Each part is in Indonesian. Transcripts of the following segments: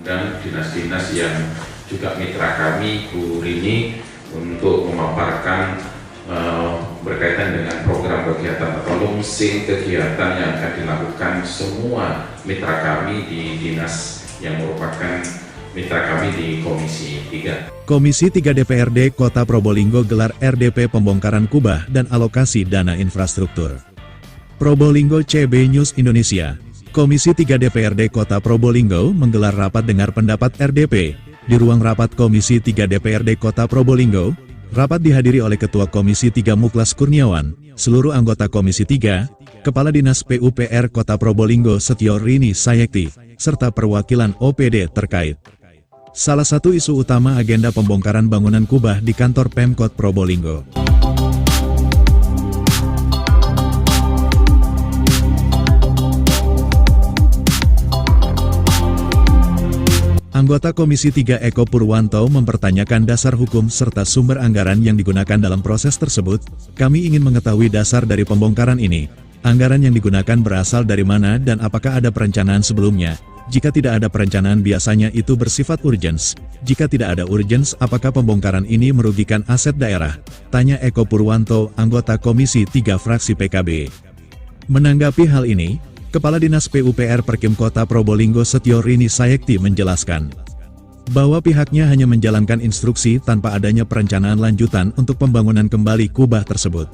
mengundang dinas-dinas yang juga mitra kami, Bu Rini, untuk memaparkan berkaitan dengan program kegiatan atau launching kegiatan yang akan dilakukan semua mitra kami di dinas yang merupakan mitra kami di Komisi 3. Komisi 3 DPRD Kota Probolinggo gelar RDP pembongkaran kubah dan alokasi dana infrastruktur. Probolinggo CB News Indonesia. Komisi 3 DPRD Kota Probolinggo menggelar rapat dengar pendapat RDP di ruang rapat Komisi 3 DPRD Kota Probolinggo. Rapat dihadiri oleh Ketua Komisi 3 Muklas Kurniawan, seluruh anggota Komisi 3, Kepala Dinas PUPR Kota Probolinggo Setio Rini Sayekti, serta perwakilan OPD terkait. Salah satu isu utama agenda pembongkaran bangunan kubah di kantor Pemkot Probolinggo. Anggota Komisi 3 Eko Purwanto mempertanyakan dasar hukum serta sumber anggaran yang digunakan dalam proses tersebut. Kami ingin mengetahui dasar dari pembongkaran ini. Anggaran yang digunakan berasal dari mana dan apakah ada perencanaan sebelumnya? Jika tidak ada perencanaan biasanya itu bersifat urgence. Jika tidak ada urgence, apakah pembongkaran ini merugikan aset daerah? Tanya Eko Purwanto, anggota Komisi 3 fraksi PKB. Menanggapi hal ini, Kepala Dinas PUPR Perkim Kota Probolinggo Setio Rini Sayekti menjelaskan bahwa pihaknya hanya menjalankan instruksi tanpa adanya perencanaan lanjutan untuk pembangunan kembali kubah tersebut.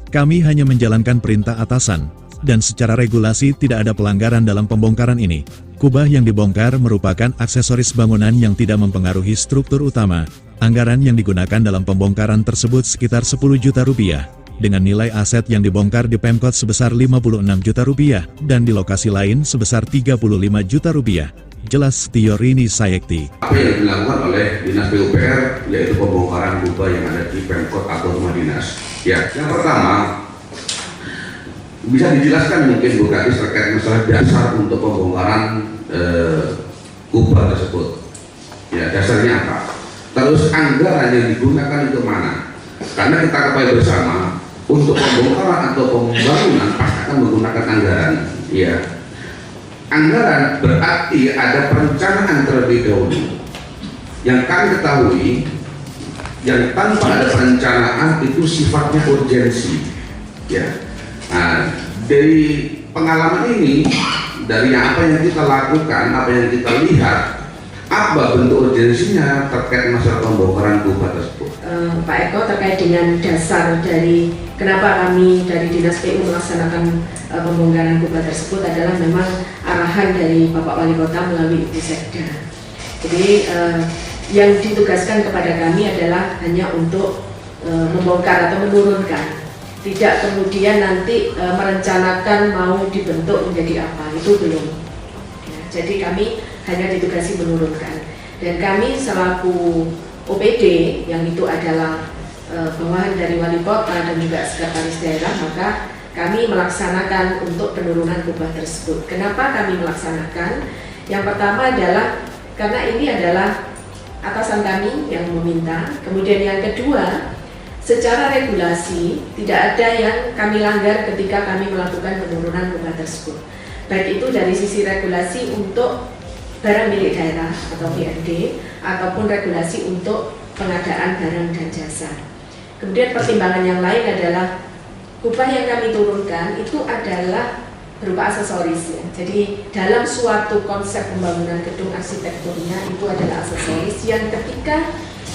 Kami hanya menjalankan perintah atasan, dan secara regulasi tidak ada pelanggaran dalam pembongkaran ini. Kubah yang dibongkar merupakan aksesoris bangunan yang tidak mempengaruhi struktur utama. Anggaran yang digunakan dalam pembongkaran tersebut sekitar 10 juta rupiah. Dengan nilai aset yang dibongkar di Pemkot sebesar 56 juta rupiah, dan di lokasi lain sebesar 35 juta rupiah. Jelas Setio Rini Sayekti. Apa yang dilakukan oleh Dinas PUPR, yaitu pembongkaran kubah yang ada di Pemkot atau rumah dinas. Ya, yang pertama, bisa dijelaskan mungkin Bu Kadis terkait masalah dasar untuk pembongkaran kubah tersebut. Ya, dasarnya apa? Terus anggaran yang digunakan itu mana? Karena kita ketahui bersama, untuk pembongkaran atau pembangunan pasti akan menggunakan anggaran. Ya, anggaran berarti ada perencanaan terlebih dahulu. Yang kami ketahui, yang tanpa ada perencanaan itu sifatnya urgensi. Ya, nah, dari pengalaman ini, dari apa yang kita lakukan, apa yang kita lihat, apa bentuk urgensinya terkait masalah pembongkaran kubah tersebut? Pak Eko, terkait dengan dasar dari kenapa kami dari Dinas PU melaksanakan pembongkaran kubah tersebut adalah memang arahan dari Bapak Wali Kota melalui Ibu Sekda. Jadi yang ditugaskan kepada kami adalah hanya untuk membongkar atau menurunkan, tidak kemudian nanti merencanakan mau dibentuk menjadi apa, itu belum. Ya, jadi kami hanya ditugasi menurunkan, dan kami selaku OPD yang itu adalah bawahan dari Wali Kota dan juga Sekretaris Daerah, maka kami melaksanakan untuk penurunan kubah tersebut. Kenapa kami melaksanakan? Yang pertama adalah karena ini adalah atasan kami yang meminta. Kemudian yang kedua, secara regulasi tidak ada yang kami langgar ketika kami melakukan penurunan kubah tersebut. Baik itu dari sisi regulasi untuk barang milik daerah atau BMD, ataupun regulasi untuk pengadaan barang dan jasa. Kemudian pertimbangan yang lain adalah kubah yang kami turunkan itu adalah berupa aksesoris ya. Jadi dalam suatu konsep pembangunan gedung arsitekturnya itu adalah aksesoris yang ketika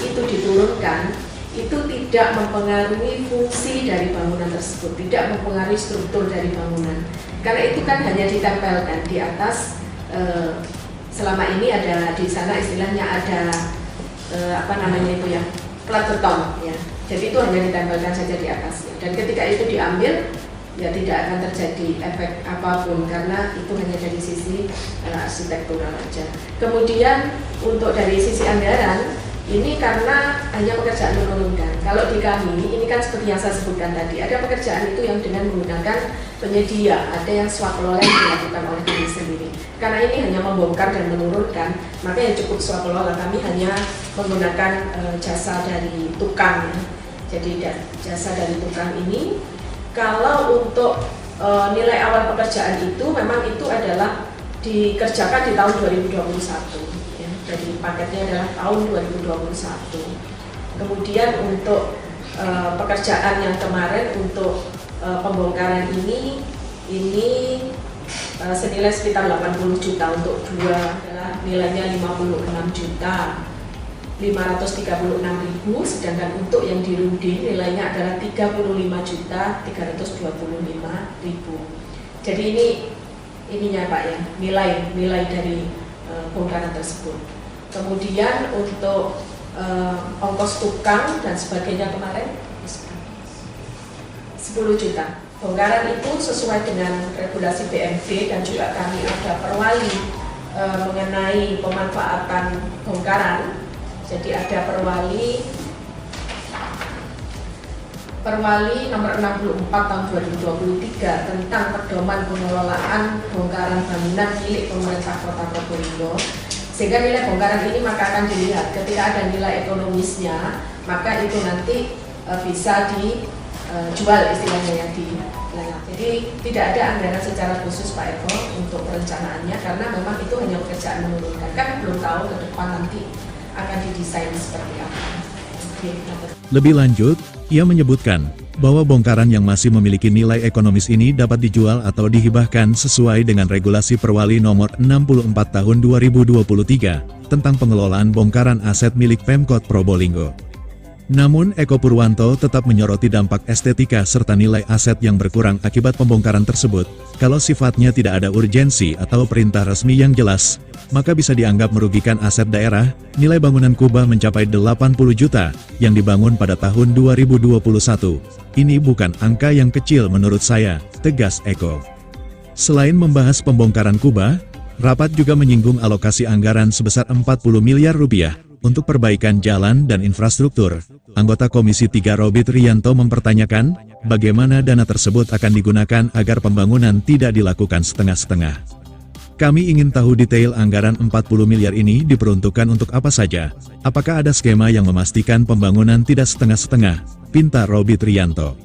itu diturunkan itu tidak mempengaruhi fungsi dari bangunan tersebut, tidak mempengaruhi struktur dari bangunan. Karena itu kan hanya ditempelkan di atas. Selama ini ada di sana istilahnya ada plat beton ya. Jadi itu hanya ditempelkan saja di atasnya. Dan ketika itu diambil ya tidak akan terjadi efek apapun karena itu hanya dari sisi arsitektural aja. Kemudian untuk dari sisi anggaran ini karena hanya pekerjaan menurunkan. Kalau di kami ini kan seperti yang saya sebutkan tadi, ada pekerjaan itu yang dengan menggunakan penyedia, ada yang swap-lola yang dilakukan oleh kami sendiri. Karena ini hanya membongkar dan menurunkan, maka yang cukup swap-lola, kami hanya menggunakan jasa dari tukang ya. Jadi jasa dari tukang ini, kalau untuk nilai awal pekerjaan itu memang itu adalah dikerjakan di tahun 2021 ya. Jadi paketnya adalah tahun 2021. Kemudian untuk pekerjaan yang kemarin untuk pembongkaran ini senilai sekitar 80 juta, untuk dua adalah nilainya 56.536.000, sedangkan untuk yang di Rude nilainya adalah 35.325.000. Jadi ininya Pak ya, nilai dari bongkaran tersebut. Kemudian untuk ongkos tukang dan sebagainya kemarin 10 juta. Bongkaran itu sesuai dengan regulasi BMD dan juga kami ada perwali mengenai pemanfaatan bongkaran. Jadi ada perwali nomor 64 tahun 2023 tentang pedoman pengelolaan bongkaran bangunan milik pemerintah Kota Probolinggo. Sehingga nilai bongkaran ini maka akan dilihat ketika ada nilai ekonomisnya, maka itu nanti bisa dijual istilahnya ya, dilelang. Jadi tidak ada anggaran secara khusus Pak Eko untuk perencanaannya, karena memang itu hanya pekerjaan menurunkan, kan belum tahu ke depan nanti akan didesain seperti apa. Lebih lanjut, ia menyebutkan bahwa bongkaran yang masih memiliki nilai ekonomis ini dapat dijual atau dihibahkan sesuai dengan regulasi Perwali nomor 64 tahun 2023 tentang pengelolaan bongkaran aset milik Pemkot Probolinggo. Namun Eko Purwanto tetap menyoroti dampak estetika serta nilai aset yang berkurang akibat pembongkaran tersebut. Kalau sifatnya tidak ada urgensi atau perintah resmi yang jelas, maka bisa dianggap merugikan aset daerah. Nilai bangunan kubah mencapai 80 juta yang dibangun pada tahun 2021. Ini bukan angka yang kecil menurut saya, tegas Eko. Selain membahas pembongkaran kubah, rapat juga menyinggung alokasi anggaran sebesar 40 miliar rupiah untuk perbaikan jalan dan infrastruktur. Anggota Komisi 3 Robert Rianto mempertanyakan, bagaimana dana tersebut akan digunakan agar pembangunan tidak dilakukan setengah-setengah. Kami ingin tahu detail anggaran 40 miliar ini diperuntukkan untuk apa saja. Apakah ada skema yang memastikan pembangunan tidak setengah-setengah? Pinta Robert Rianto.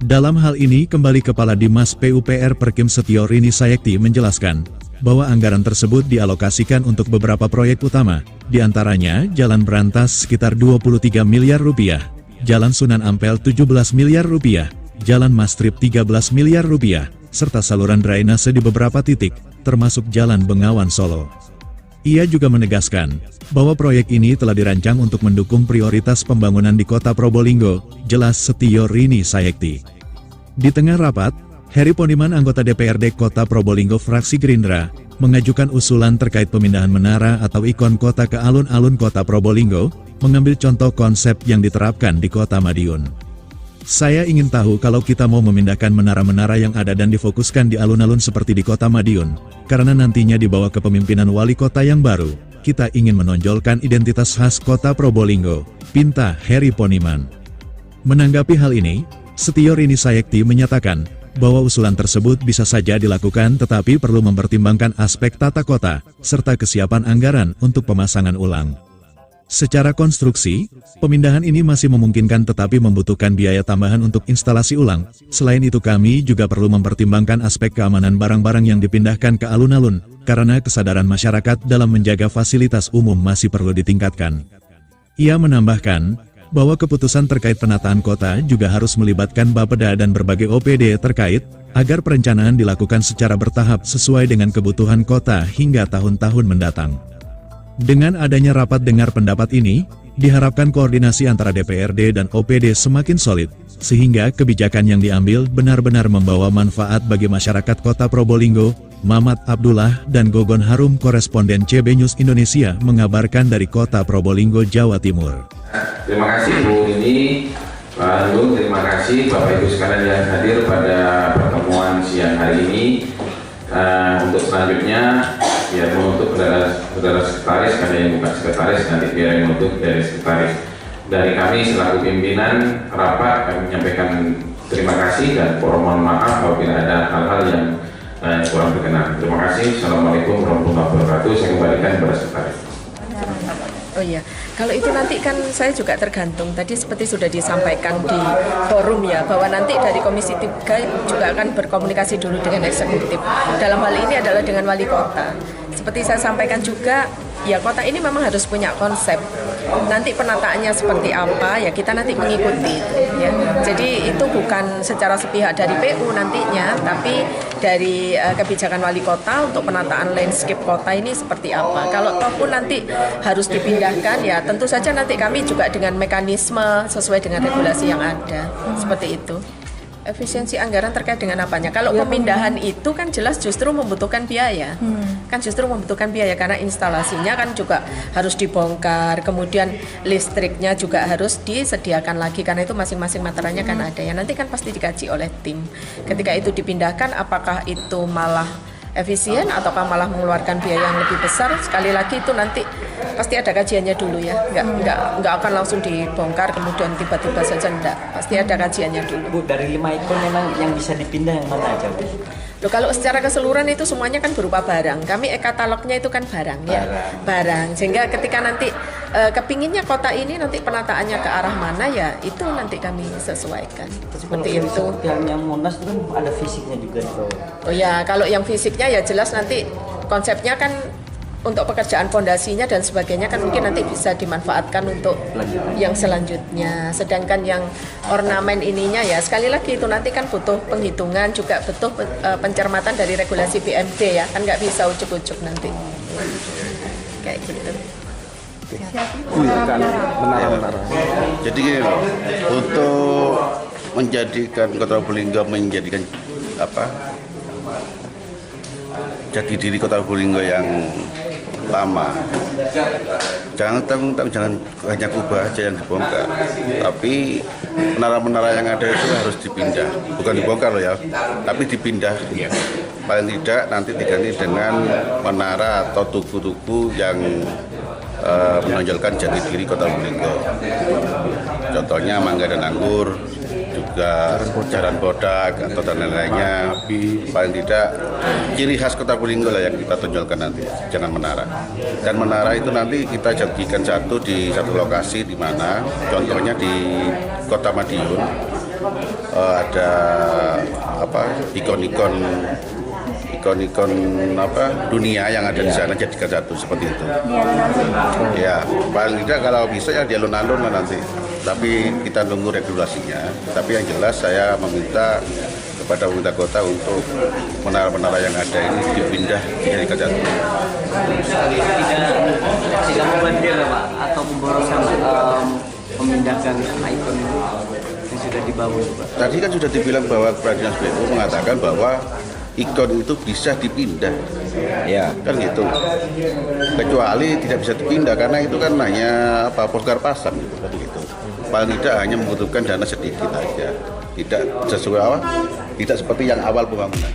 Dalam hal ini kembali Kepala Dinas PUPR Perkim Setio Rini Sayekti menjelaskan bahwa anggaran tersebut dialokasikan untuk beberapa proyek utama, diantaranya Jalan Berantas sekitar 23 miliar rupiah, Jalan Sunan Ampel 17 miliar rupiah, Jalan Mastrip 13 miliar rupiah, serta saluran drainase di beberapa titik, termasuk Jalan Bengawan Solo. Ia juga menegaskan bahwa proyek ini telah dirancang untuk mendukung prioritas pembangunan di Kota Probolinggo, jelas Setio Rini Sayekti. Di tengah rapat, Heri Poniman, anggota DPRD Kota Probolinggo fraksi Gerindra, mengajukan usulan terkait pemindahan menara atau ikon kota ke alun-alun Kota Probolinggo, mengambil contoh konsep yang diterapkan di Kota Madiun. Saya ingin tahu kalau kita mau memindahkan menara-menara yang ada dan difokuskan di alun-alun seperti di Kota Madiun, karena nantinya di bawah kepemimpinan wali kota yang baru, kita ingin menonjolkan identitas khas Kota Probolinggo, pinta Heri Poniman. Menanggapi hal ini, Setio Rini Sayekti menyatakan bahwa usulan tersebut bisa saja dilakukan tetapi perlu mempertimbangkan aspek tata kota, serta kesiapan anggaran untuk pemasangan ulang. Secara konstruksi, pemindahan ini masih memungkinkan tetapi membutuhkan biaya tambahan untuk instalasi ulang. Selain itu kami juga perlu mempertimbangkan aspek keamanan barang-barang yang dipindahkan ke alun-alun, karena kesadaran masyarakat dalam menjaga fasilitas umum masih perlu ditingkatkan. Ia menambahkan bahwa keputusan terkait penataan kota juga harus melibatkan Bapeda dan berbagai OPD terkait, agar perencanaan dilakukan secara bertahap sesuai dengan kebutuhan kota hingga tahun-tahun mendatang. Dengan adanya rapat dengar pendapat ini, diharapkan koordinasi antara DPRD dan OPD semakin solid, sehingga kebijakan yang diambil benar-benar membawa manfaat bagi masyarakat Kota Probolinggo. Mamat Abdullah dan Gogon Harum, koresponden CB News Indonesia, mengabarkan dari Kota Probolinggo, Jawa Timur. Terima kasih Bu Rini, lalu terima kasih Bapak Ibu sekalian yang hadir pada pertemuan siang hari ini. Untuk selanjutnya, biar menutup saudara sekretaris, karena yang bukan sekretaris nanti biar yang menutup dari sekretaris. Dari kami selaku pimpinan rapat, kami menyampaikan terima kasih dan mohon maaf apabila ada hal-hal yang kurang berkenan. Terima kasih. Assalamualaikum warahmatullahi wabarakatuh. Saya kembalikan kepada sekretaris. Oh iya, kalau itu nanti kan saya juga tergantung. Tadi seperti sudah disampaikan di forum ya, bahwa nanti dari Komisi 3 juga akan berkomunikasi dulu dengan eksekutif. Dalam hal ini adalah dengan wali kota. Seperti saya sampaikan juga, ya kota ini memang harus punya konsep. Nanti penataannya seperti apa, ya kita nanti mengikuti. Ya. Jadi itu bukan secara sepihak dari PU nantinya, tapi dari kebijakan wali kota untuk penataan landscape kota ini seperti apa. Kalau toh pun nanti harus dipindahkan, ya tentu saja nanti kami juga dengan mekanisme sesuai dengan regulasi yang ada. Seperti itu. Efisiensi anggaran terkait dengan apanya? Kalau pemindahan itu kan jelas justru membutuhkan biaya, kan justru membutuhkan biaya karena instalasinya kan juga harus dibongkar, kemudian listriknya juga harus disediakan lagi karena itu masing-masing meterannya kan ada ya. Nanti kan pasti dikaji oleh tim. Ketika itu dipindahkan, apakah itu malah efisien ataukah malah mengeluarkan biaya yang lebih besar? Sekali lagi itu nanti pasti ada kajiannya dulu ya, nggak akan langsung dibongkar kemudian tiba-tiba saja, enggak, pasti ada kajiannya dulu. Bu, dari 5 ikon memang yang bisa dipindah yang mana aja, Bu? Loh, kalau secara keseluruhan itu semuanya kan berupa barang. Kami katalognya itu kan barang ya, barang. Sehingga ketika nanti kepinginnya kota ini nanti penataannya ke arah mana ya, itu nanti kami sesuaikan. Seperti itu. Yang Monas itu kan ada fisiknya juga di bawah. Oh ya, kalau yang fisiknya ya jelas nanti konsepnya kan untuk pekerjaan fondasinya dan sebagainya kan mungkin nanti bisa dimanfaatkan untuk yang selanjutnya. Sedangkan yang ornamen ininya ya sekali lagi itu nanti kan butuh penghitungan juga butuh pencermatan dari regulasi BMD ya, kan nggak bisa ujuk-ujuk nanti. Kayak gitu. Menara. Jadi gini loh, untuk menjadikan Kota Probolinggo menjadikan jati diri Kota Probolinggo yang lama, jangan hanya kubah aja yang dibongkar, tapi menara-menara yang ada itu harus dipindah, bukan dibongkar loh ya, tapi dipindah. Paling tidak nanti diganti dengan menara atau tugu-tugu yang menonjolkan jati diri Kota Probolinggo. Contohnya Mangga dan Anggur, juga Jalan Bodak atau dan lain-lainnya. Paling tidak ciri khas Kota Probolinggo lah yang kita tonjolkan nanti, jangan menara. Dan menara itu nanti kita jadikan satu di satu lokasi di mana, contohnya di Kota Madiun ada ikon-ikon dunia yang ada di sana, jadikan satu seperti itu. Ya, paling tidak kalau bisa ya di alun-alun lah nanti. Tapi kita tunggu regulasinya. Tapi yang jelas saya meminta kepada pemerintah kota untuk menara-menara yang ada ini dipindah dijadikan satu. Tidak membandir Pak atau memborosan memindahkan ikon yang sudah dibangun Pak. Tadi kan sudah dibilang bahwa Dinas PU mengatakan bahwa ikon itu bisa dipindah, ya kan gitu. Kecuali tidak bisa dipindah karena itu kan hanya bongkar pasang gitu. Paling tidak hanya membutuhkan dana sedikit aja, tidak sesuai tidak seperti yang awal pembangunan.